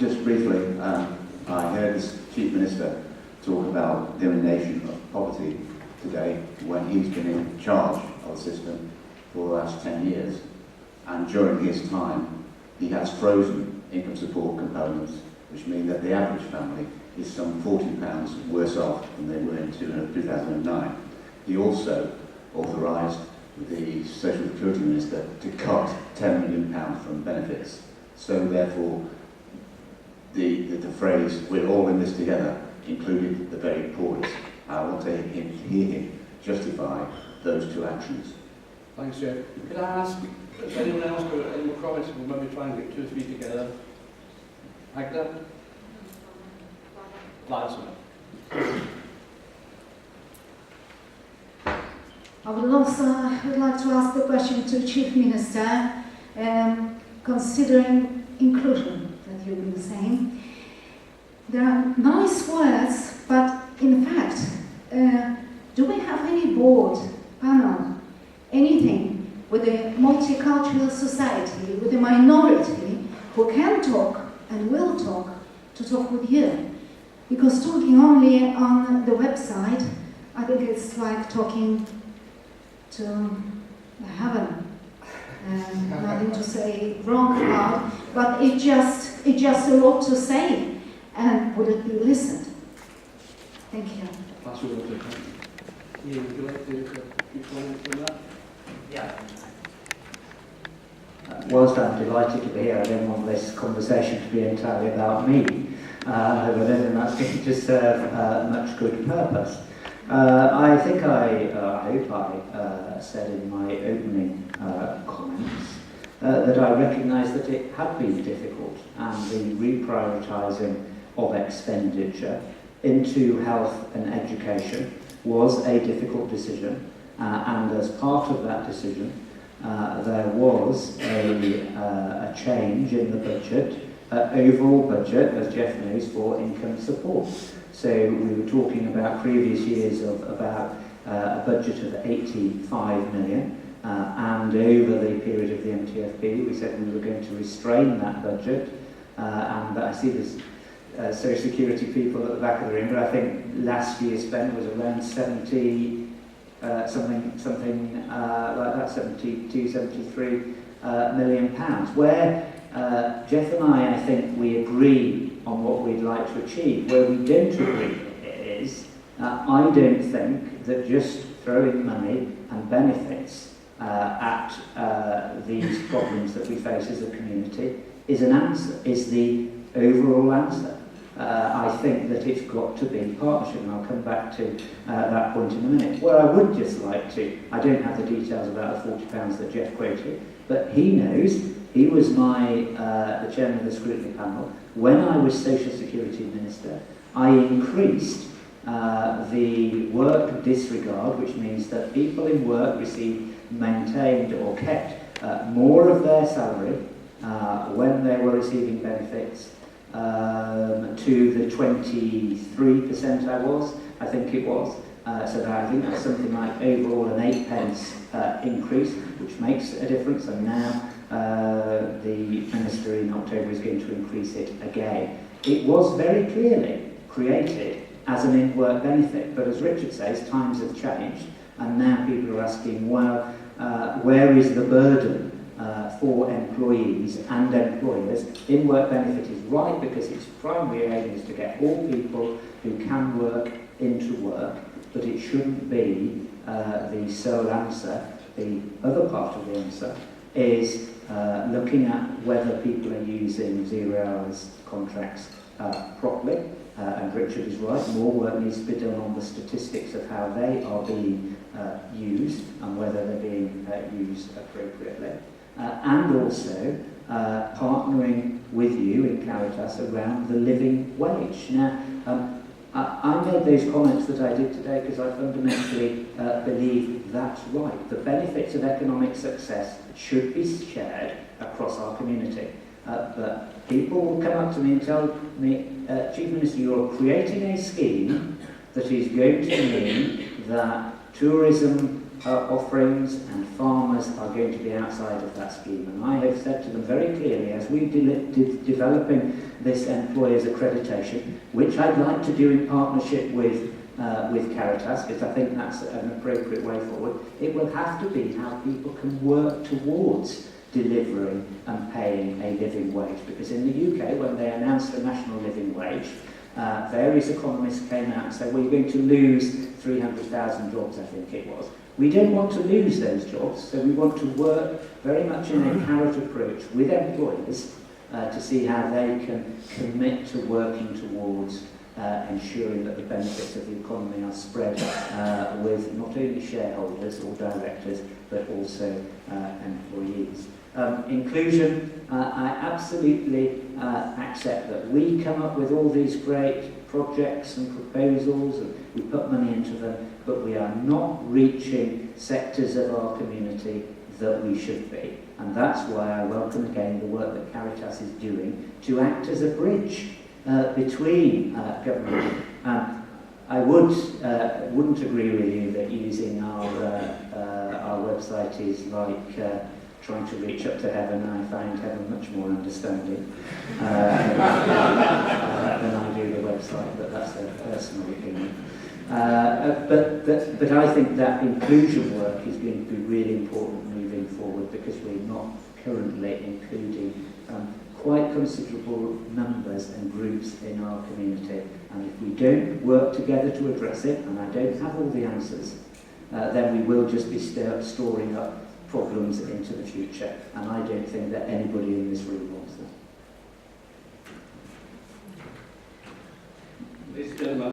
Just briefly, I heard the Chief Minister talk about the elimination of poverty today when he's been in charge of the system for the last 10 years. And during his time, he has frozen income support components, which mean that the average family is some £40 worse off than they were in 2009. He also authorised the Social Security Minister to cut £10 million from benefits. So therefore, the phrase, we're all in this together, included the very poorest. I want to hear him justify those two actions. Thanks, Jeff. Could I ask if anyone else got any more comments? We'll maybe try and get 2 or 3 together. Agda? Radisson. I would also like to ask the question to Chief Minister, considering inclusion that you've been saying. There are nice words, but in fact, do we have any board, panel, anything with a multicultural society, with a minority who can talk and will talk to talk with you? Because talking only on the website, I think it's like talking to heaven. Nothing to say wrong about, but it's just a lot to say. And would it be listened? Thank you. Pass over to Ian, would you like to comment on that? Yeah. Whilst I'm delighted to be here, I don't want this conversation to be entirely about me. I don't think that's going to serve much good purpose. I think I hope I said in my opening comments that I recognise that it had been difficult, and the reprioritising of expenditure into health and education was a difficult decision, and as part of that decision there was a change in the budget, overall budget, as Jeff knows, for income support. So we were talking about previous years of about a budget of 85 million, and over the period of the MTFP we said we were going to restrain that budget, and I see there's Social Security people at the back of the room, but I think last year's spend was around 70, something like that, 72, 73 million pounds, where Jeff and I think we agree on what we'd like to achieve. Where we don't agree is, I don't think that just throwing money and benefits at these problems that we face as a community is an answer, is the overall answer. I think that it's got to be partnership, and I'll come back to that point in a minute. Where I would just like to, I don't have the details about the £40 that Jeff quoted, but he knows, he was the chairman of the scrutiny panel. When I was Social Security Minister, I increased the work disregard, which means that people in work received, maintained or kept more of their salary when they were receiving benefits, to the 23% I think it was. So that I think that's something like overall an 8 pence increase, which makes a difference, and now the Minister in October is going to increase it again. It was very clearly created as an in-work benefit, but as Richard says, times have changed, and now people are asking, well, where is the burden for employees and employers? In-work benefit is right because its primary aim is to get all people who can work into work, but it shouldn't be the sole answer. The other part of the answer is looking at whether people are using 0 hours contracts properly, and Richard is right, more work needs to be done on the statistics of how they are being used and whether they're being used appropriately. And also partnering with you in Caritas around the living wage. Now, I made those comments that I did today because I fundamentally believe that's right. The benefits of economic success should be shared across our community. But people will come up to me and tell me, Chief Minister, you're creating a scheme that is going to mean that tourism offerings, and farmers are going to be outside of that scheme. And I have said to them very clearly, as we're developing this employers accreditation, which I'd like to do in partnership with Caritas, because I think that's an appropriate way forward, it will have to be how people can work towards delivering and paying a living wage. Because in the UK, when they announced the national living wage, various economists came out and said, well, you're going to lose 300,000 jobs, I think it was. We don't want to lose those jobs, so we want to work very much in a carrot approach with employers to see how they can commit to working towards ensuring that the benefits of the economy are spread with not only shareholders or directors, but also employees. Inclusion, I absolutely accept that we come up with all these great projects and proposals and we put money into them, but we are not reaching sectors of our community that we should be. And that's why I welcome again the work that Caritas is doing to act as a bridge between government. I wouldn't agree with you that using our website is like trying to reach up to heaven. I find heaven much more understanding than I do the website, but that's a personal opinion. But I think that inclusion work is going to be really important moving forward, because we're not currently including quite considerable numbers and groups in our community. And if we don't work together to address it, and I don't have all the answers, then we will just be storing up problems into the future. And I don't think that anybody in this room wants that. Ladies and gentlemen,